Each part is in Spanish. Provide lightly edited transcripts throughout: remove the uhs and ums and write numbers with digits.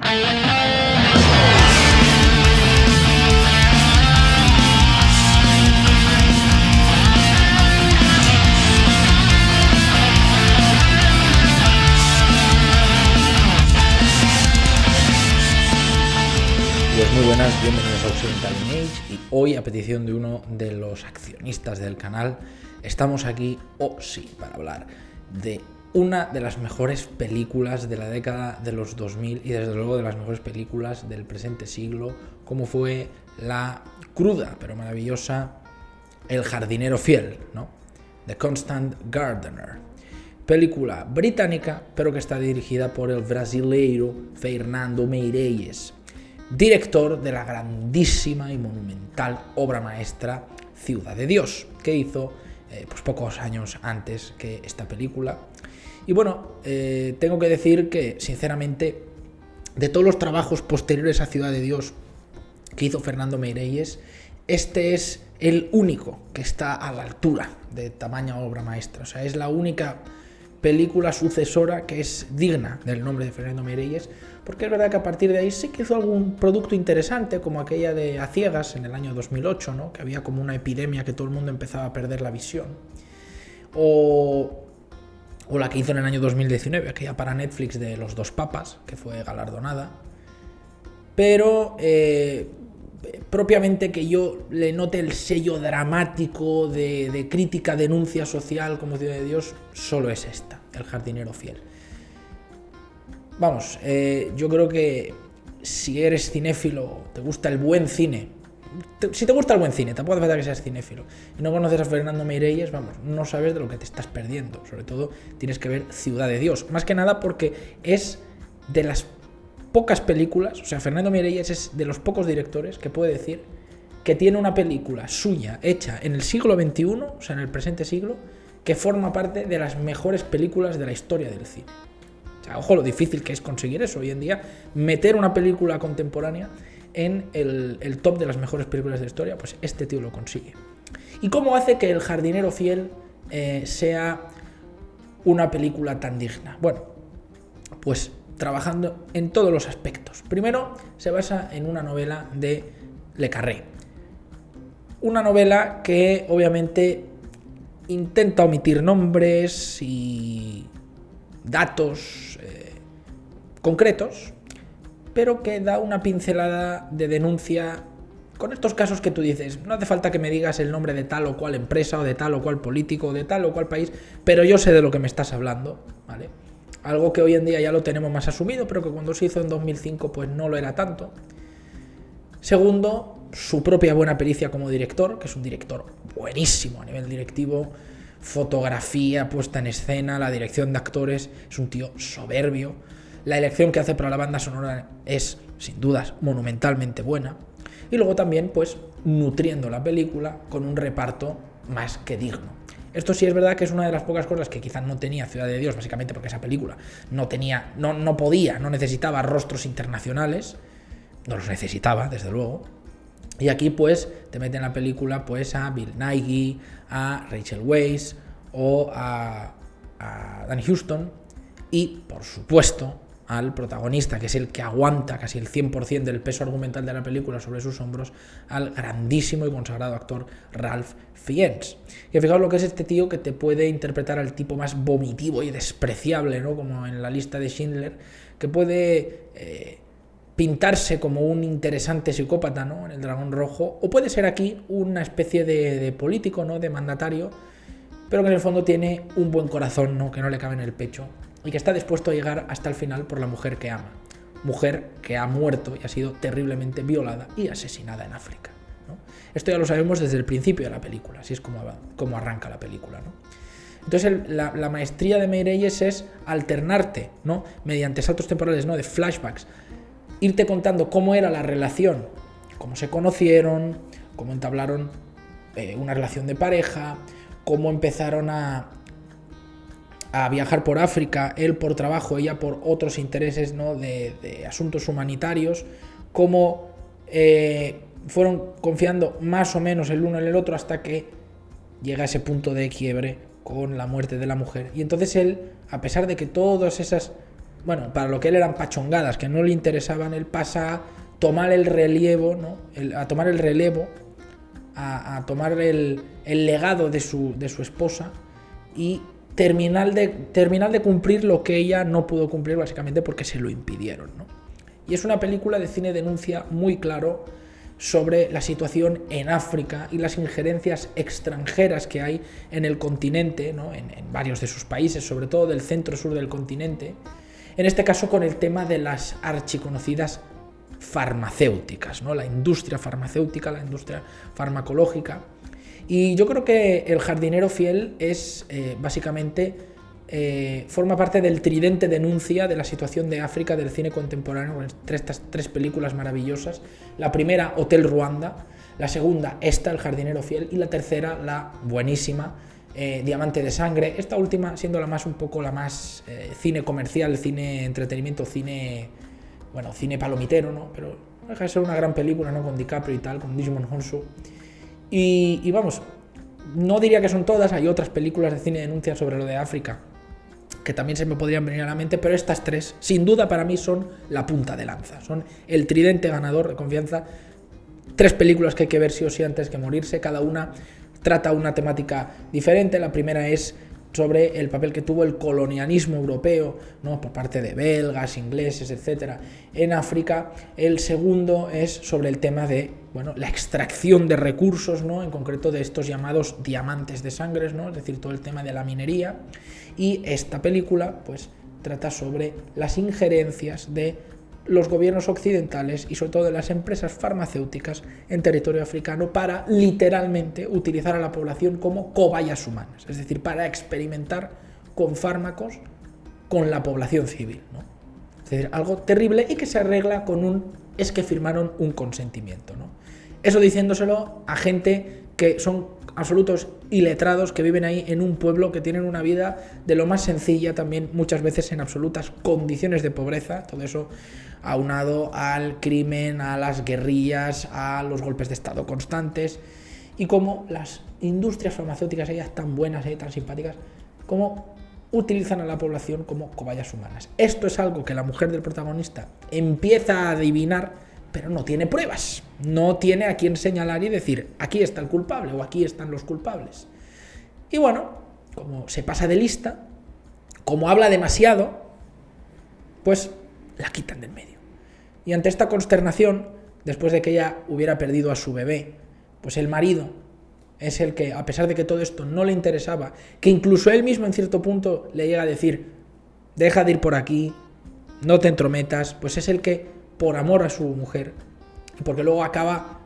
Muy buenas, bienvenidos a Occidental Image y hoy, a petición de uno de los accionistas del canal, estamos aquí, para hablar de una de las mejores películas de la década de los 2000 y desde luego de las mejores películas del presente siglo, como fue la cruda pero maravillosa El jardinero fiel, ¿no? The Constant Gardener. Película británica, pero que está dirigida por el brasileiro Fernando Meirelles, director de la grandísima y monumental obra maestra Ciudad de Dios, que hizo pues pocos años antes que esta película. Y bueno, tengo que decir que, sinceramente, de todos los trabajos posteriores a Ciudad de Dios que hizo Fernando Meirelles, este es el único que está a la altura de tamaña obra maestra. O sea, es la única película sucesora que es digna del nombre de Fernando Meirelles, porque es verdad que a partir de ahí sí que hizo algún producto interesante, como aquella de A Ciegas en el año 2008, ¿no? Que había como una epidemia que todo el mundo empezaba a perder la visión, o la que hizo en el año 2019, aquella para Netflix de Los dos papas, que fue galardonada, pero propiamente que yo le note el sello dramático de crítica, denuncia social como Ciudad de Dios, solo es esta, El jardinero fiel. Vamos, yo creo que si eres cinéfilo, te gusta el buen cine, si te gusta el buen cine, tampoco hace falta que seas cinéfilo, y no conoces a Fernando Meirelles, vamos, no sabes de lo que te estás perdiendo. Sobre todo tienes que ver Ciudad de Dios, más que nada porque es de las pocas películas, o sea, Fernando Meirelles es de los pocos directores que puede decir que tiene una película suya hecha en el siglo XXI, o sea, en el presente siglo, que forma parte de las mejores películas de la historia del cine. O sea, ojo lo difícil que es conseguir eso hoy en día, meter una película contemporánea en el top de las mejores películas de la historia. Pues este tío lo consigue. ¿Y cómo hace que El jardinero fiel sea una película tan digna? Bueno, pues trabajando en todos los aspectos. Primero, se basa en una novela de Le Carré. Una novela que obviamente intenta omitir nombres y datos concretos, pero que da una pincelada de denuncia con estos casos que tú dices, no hace falta que me digas el nombre de tal o cual empresa o de tal o cual político o de tal o cual país, pero yo sé de lo que me estás hablando, ¿vale? Algo que hoy en día ya lo tenemos más asumido, pero que cuando se hizo en 2005 pues no lo era tanto. Segundo, su propia buena pericia como director, que es un director buenísimo a nivel directivo, fotografía, puesta en escena, la dirección de actores, es un tío soberbio. La elección que hace para la banda sonora es, sin dudas, monumentalmente buena. Y luego también, pues, nutriendo la película con un reparto más que digno. Esto sí es verdad que es una de las pocas cosas que quizás no tenía Ciudad de Dios, básicamente porque esa película no necesitaba rostros internacionales, no los necesitaba, desde luego. Y aquí, pues, te meten en la película pues a Bill Nighy, a Rachel Weisz o a Danny Huston y, por supuesto, al protagonista, que es el que aguanta casi el 100% del peso argumental de la película sobre sus hombros, al grandísimo y consagrado actor Ralph Fiennes. Y fijaos lo que es este tío, que te puede interpretar al tipo más vomitivo y despreciable, ¿no? Como en La lista de Schindler, que puede pintarse como un interesante psicópata, ¿no? En El dragón rojo, o puede ser aquí una especie de político, ¿no? De mandatario, pero que en el fondo tiene un buen corazón, ¿no? Que no le cabe en el pecho, y que está dispuesto a llegar hasta el final por la mujer que ama. Mujer que ha muerto y ha sido terriblemente violada y asesinada en África, ¿no? Esto ya lo sabemos desde el principio de la película, así es como arranca la película, ¿no? Entonces la maestría de Meirelles es alternarte, ¿no? Mediante saltos temporales, ¿no? De flashbacks, irte contando cómo era la relación, cómo se conocieron, cómo entablaron una relación de pareja, cómo empezaron a viajar por África, él por trabajo, ella por otros intereses, ¿no? de asuntos humanitarios, cómo fueron confiando más o menos el uno en el otro hasta que llega a ese punto de quiebre con la muerte de la mujer. Y entonces él, a pesar de que todas esas bueno, para lo que él eran pachongadas, que no le interesaban, él pasa a tomar el relevo, ¿no? A tomar el relevo, a tomar el legado de su esposa y terminar de cumplir lo que ella no pudo cumplir, básicamente porque se lo impidieron, ¿no? Y es una película de cine denuncia muy claro sobre la situación en África y las injerencias extranjeras que hay en el continente, ¿no? en varios de sus países, sobre todo del centro-sur del continente, en este caso con el tema de las archiconocidas farmacéuticas, ¿no? La industria farmacéutica, la industria farmacológica. Y yo creo que El jardinero fiel es básicamente forma parte del tridente denuncia de la situación de África del cine contemporáneo, con estas tres películas maravillosas. La primera, Hotel Ruanda; la segunda, esta, El jardinero fiel; y la tercera, la buenísima Diamante de sangre. Esta última siendo un poco la más cine comercial, cine entretenimiento, cine palomitero, ¿no? Pero deja de ser una gran película, ¿no? Con DiCaprio y tal, con Djimon Hounsou. Y vamos, no diría que son todas, hay otras películas de cine denuncia sobre lo de África que también se me podrían venir a la mente, pero estas tres, sin duda para mí, son la punta de lanza, son el tridente ganador de confianza. Tres películas que hay que ver sí o sí antes que morirse, cada una trata una temática diferente. La primera es sobre el papel que tuvo el colonialismo europeo, ¿no? Por parte de belgas, ingleses, etcétera, en África. El segundo es sobre el tema de la extracción de recursos, ¿no? En concreto de estos llamados diamantes de sangre, ¿no? Es decir, todo el tema de la minería. Y esta película pues trata sobre las injerencias de los gobiernos occidentales y sobre todo de las empresas farmacéuticas en territorio africano para literalmente utilizar a la población como cobayas humanas, es decir, para experimentar con fármacos con la población civil, ¿no? Es decir, algo terrible y que se arregla con es que firmaron un consentimiento, ¿no? Eso diciéndoselo a gente que son absolutos iletrados, que viven ahí en un pueblo, que tienen una vida de lo más sencilla, también muchas veces en absolutas condiciones de pobreza, todo eso aunado al crimen, a las guerrillas, a los golpes de estado constantes, y cómo las industrias farmacéuticas, ellas tan buenas, tan simpáticas, cómo utilizan a la población como cobayas humanas. Esto es algo que la mujer del protagonista empieza a adivinar, pero no tiene pruebas, no tiene a quién señalar y decir, aquí está el culpable o aquí están los culpables. Y bueno, como se pasa de lista, como habla demasiado, pues la quitan del medio. Y ante esta consternación, después de que ella hubiera perdido a su bebé, pues el marido es el que, a pesar de que todo esto no le interesaba, que incluso él mismo en cierto punto le llega a decir, deja de ir por aquí, no te entrometas, pues es el que, por amor a su mujer, porque luego acaba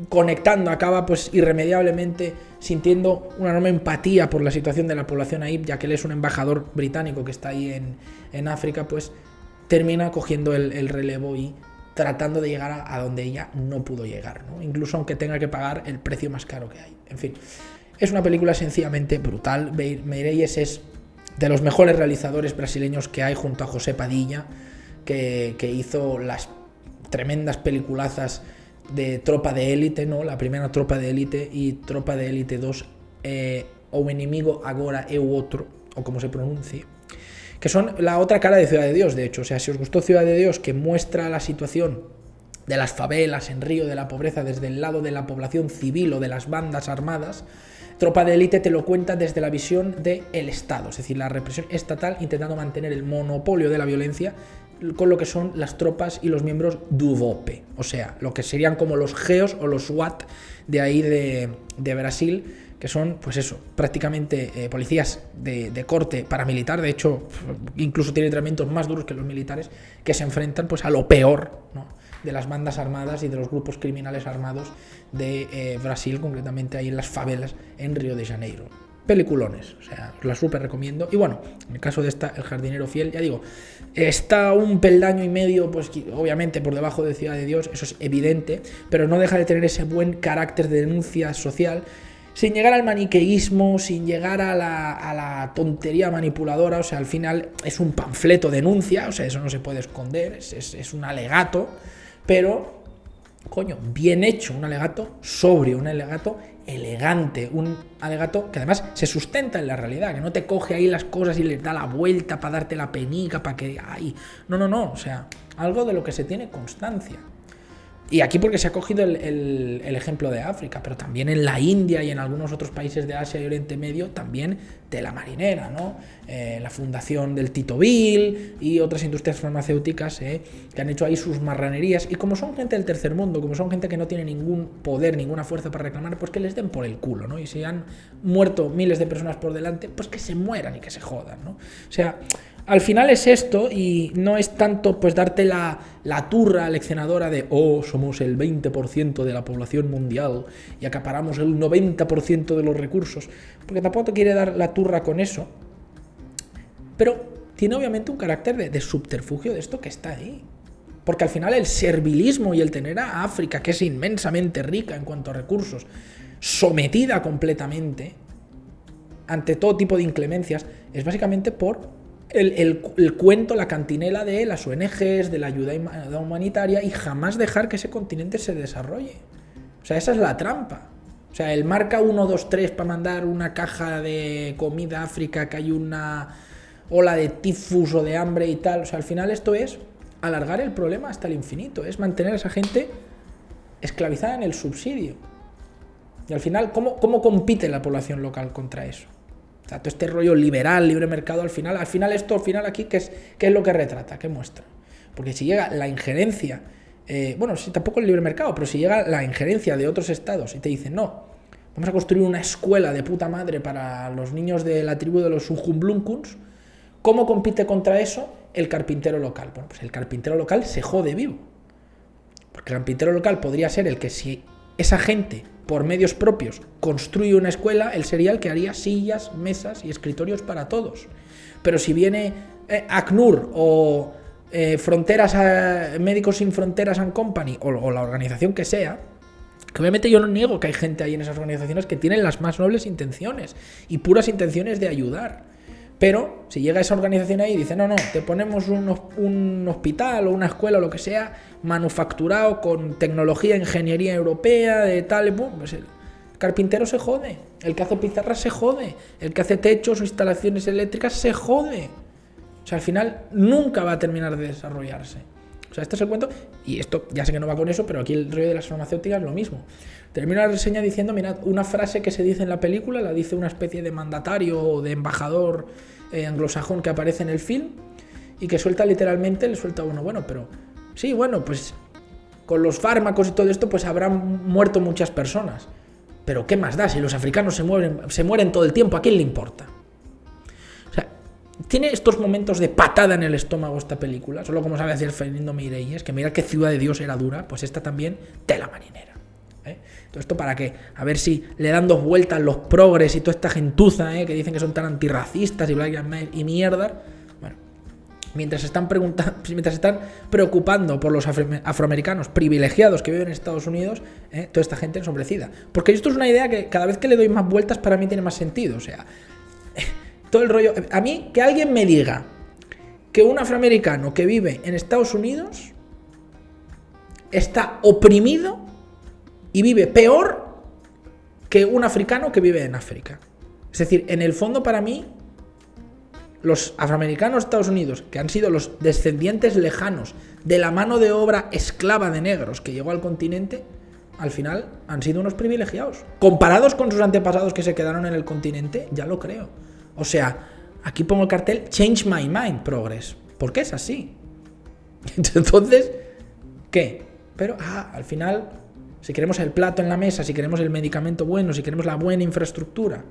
conectando, acaba pues irremediablemente sintiendo una enorme empatía por la situación de la población ahí, ya que él es un embajador británico que está ahí en África, pues termina cogiendo el relevo y tratando de llegar a donde ella no pudo llegar, ¿no? Incluso aunque tenga que pagar el precio más caro que hay. En fin, es una película sencillamente brutal. Meirelles es de los mejores realizadores brasileños que hay, junto a José Padilla, que hizo las tremendas peliculazas de Tropa de Élite, ¿no? La primera Tropa de Élite y Tropa de Élite 2, O Inimigo Agora Eu Outro, o como se pronuncie, que son la otra cara de Ciudad de Dios, de hecho. O sea, si os gustó Ciudad de Dios, que muestra la situación de las favelas en Río, de la pobreza desde el lado de la población civil o de las bandas armadas, Tropa de Élite te lo cuenta desde la visión del Estado, es decir, la represión estatal intentando mantener el monopolio de la violencia con lo que son las tropas y los miembros du VOPE, o sea, lo que serían como los GEOS o los SWAT de ahí de Brasil, que son, pues eso, prácticamente policías de corte paramilitar. De hecho, incluso tienen entrenamientos más duros que los militares, que se enfrentan pues a lo peor, ¿no?, de las bandas armadas y de los grupos criminales armados de Brasil, concretamente ahí en las favelas en Río de Janeiro. Peliculones, o sea, os la súper recomiendo. Y bueno, en el caso de esta, El jardinero fiel, ya digo, está un peldaño y medio, pues obviamente por debajo de Ciudad de Dios, eso es evidente, pero no deja de tener ese buen carácter de denuncia social, sin llegar al maniqueísmo, sin llegar a la tontería manipuladora. O sea, al final es un panfleto denuncia, o sea, eso no se puede esconder, es un alegato, pero coño, bien hecho, un alegato sobrio, un alegato elegante, un alegato que además se sustenta en la realidad, que no te coge ahí las cosas y les da la vuelta para darte la penica, para que... Ay, no, o sea, algo de lo que se tiene constancia. Y aquí porque se ha cogido el ejemplo de África, pero también en la India y en algunos otros países de Asia y Oriente Medio también tela marinera, ¿no? La fundación del Tito Bill y otras industrias farmacéuticas que han hecho ahí sus marranerías. Y como son gente del tercer mundo, como son gente que no tiene ningún poder, ninguna fuerza para reclamar, pues que les den por el culo, ¿no? Y si han muerto miles de personas por delante, pues que se mueran y que se jodan, ¿no? O sea... Al final es esto y no es tanto pues darte la turra leccionadora de somos el 20% de la población mundial y acaparamos el 90% de los recursos, porque tampoco te quiere dar la turra con eso, pero tiene obviamente un carácter de subterfugio de esto que está ahí. Porque al final el servilismo y el tener a África, que es inmensamente rica en cuanto a recursos, sometida completamente ante todo tipo de inclemencias, es básicamente por... El cuento, la cantinela de las ONGs, de la ayuda humanitaria y jamás dejar que ese continente se desarrolle. O sea, esa es la trampa. O sea, el marca 1, 2, 3 para mandar una caja de comida a África, que hay una ola de tifus o de hambre y tal. O sea, al final esto es alargar el problema hasta el infinito. Es mantener a esa gente esclavizada en el subsidio. Y al final, ¿cómo compite la población local contra eso? O sea, todo este rollo liberal, libre mercado, al final aquí, ¿qué es lo que retrata? ¿Qué muestra? Porque si llega la injerencia, sí, tampoco el libre mercado, pero si llega la injerencia de otros estados y te dicen, no, vamos a construir una escuela de puta madre para los niños de la tribu de los Sujumblunkuns, ¿cómo compite contra eso el carpintero local? Bueno, pues el carpintero local se jode vivo. Porque el carpintero local podría ser el que si esa gente... por medios propios, construye una escuela, él sería el que haría sillas, mesas y escritorios para todos. Pero si viene ACNUR o Médicos Sin Fronteras and Company o la organización que sea, que obviamente yo no niego que hay gente ahí en esas organizaciones que tienen las más nobles intenciones y puras intenciones de ayudar. Pero si llega esa organización ahí y dice, no, te ponemos un hospital o una escuela o lo que sea, manufacturado con tecnología, ingeniería europea, de tal, pues el carpintero se jode, el que hace pizarras se jode, el que hace techos o instalaciones eléctricas se jode. O sea, al final nunca va a terminar de desarrollarse. O sea, este es el cuento, y esto ya sé que no va con eso, pero aquí el rollo de las farmacéuticas es lo mismo. Termino la reseña diciendo, mirad, una frase que se dice en la película, la dice una especie de mandatario o de embajador anglosajón que aparece en el film, y que suelta literalmente, le suelta uno, pero sí, pues con los fármacos y todo esto, pues habrán muerto muchas personas. Pero ¿qué más da? Si los africanos se mueren todo el tiempo, ¿a quién le importa? O sea, tiene estos momentos de patada en el estómago esta película, solo como sabe hacer Fernando Meirelles, que mira qué Ciudad de Dios era dura, pues esta también, tela marinera. Todo esto para que, a ver si le dan dos vueltas los progres y toda esta gentuza que dicen que son tan antirracistas y Black y mierda. Bueno, mientras están preocupando por los afroamericanos privilegiados que viven en Estados Unidos, toda esta gente ensombrecida. Porque esto es una idea que cada vez que le doy más vueltas para mí tiene más sentido. O sea, todo el rollo... A mí, que alguien me diga que un afroamericano que vive en Estados Unidos está oprimido y vive peor que un africano que vive en África. Es decir, en el fondo para mí, los afroamericanos de Estados Unidos, que han sido los descendientes lejanos de la mano de obra esclava de negros que llegó al continente, al final han sido unos privilegiados. Comparados con sus antepasados que se quedaron en el continente, ya lo creo. O sea, aquí pongo el cartel, Change My Mind, Progress. ¿Por qué es así? Entonces, ¿qué? Pero, al final... Si queremos el plato en la mesa, si queremos el medicamento bueno, si queremos la buena infraestructura,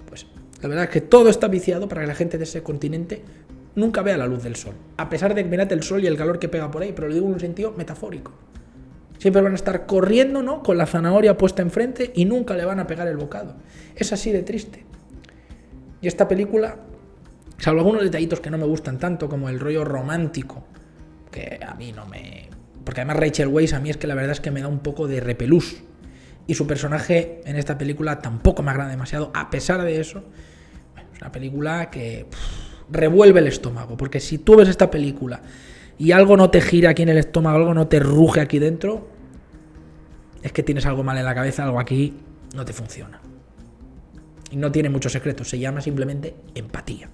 pues la verdad es que todo está viciado para que la gente de ese continente nunca vea la luz del sol. A pesar de que mirad el sol y el calor que pega por ahí, pero lo digo en un sentido metafórico. Siempre van a estar corriendo, ¿no?, con la zanahoria puesta enfrente y nunca le van a pegar el bocado. Es así de triste. Y esta película, salvo algunos detallitos que no me gustan tanto, como el rollo romántico, que a mí no me... Porque además Rachel Weisz a mí es que la verdad es que me da un poco de repelús. Y su personaje en esta película tampoco me agrada demasiado. A pesar de eso, es una película que revuelve el estómago. Porque si tú ves esta película y algo no te gira aquí en el estómago, algo no te ruge aquí dentro, es que tienes algo mal en la cabeza, algo aquí no te funciona. Y no tiene muchos secretos, se llama simplemente empatía.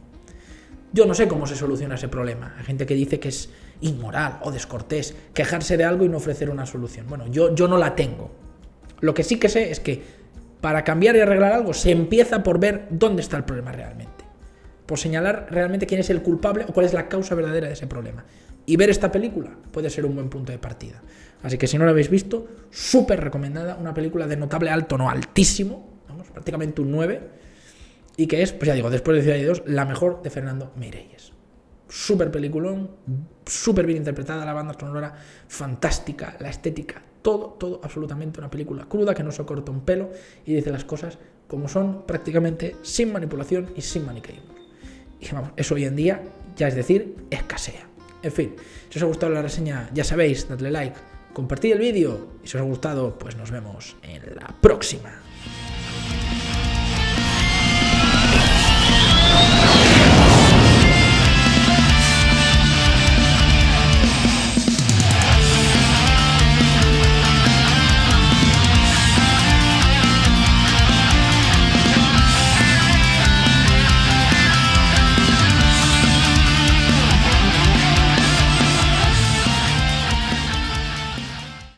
Yo no sé cómo se soluciona ese problema. Hay gente que dice que es inmoral o descortés quejarse de algo y no ofrecer una solución. Bueno, yo no la tengo. Lo que sí que sé es que para cambiar y arreglar algo se empieza por ver dónde está el problema realmente. Por señalar realmente quién es el culpable o cuál es la causa verdadera de ese problema. Y ver esta película puede ser un buen punto de partida. Así que si no la habéis visto, súper recomendada. Una película de notable alto, no altísimo, vamos, prácticamente un 9. Y que es, pues ya digo, después de Ciudad de Dios, la mejor de Fernando Meirelles. Súper peliculón, súper bien interpretada, la banda sonora fantástica, la estética, todo absolutamente una película cruda que no se corta un pelo y dice las cosas como son, prácticamente sin manipulación y sin maniqueísmo. Y vamos, eso hoy en día, ya es decir, escasea. En fin, si os ha gustado la reseña, ya sabéis, dadle like, compartid el vídeo y si os ha gustado, pues nos vemos en la próxima.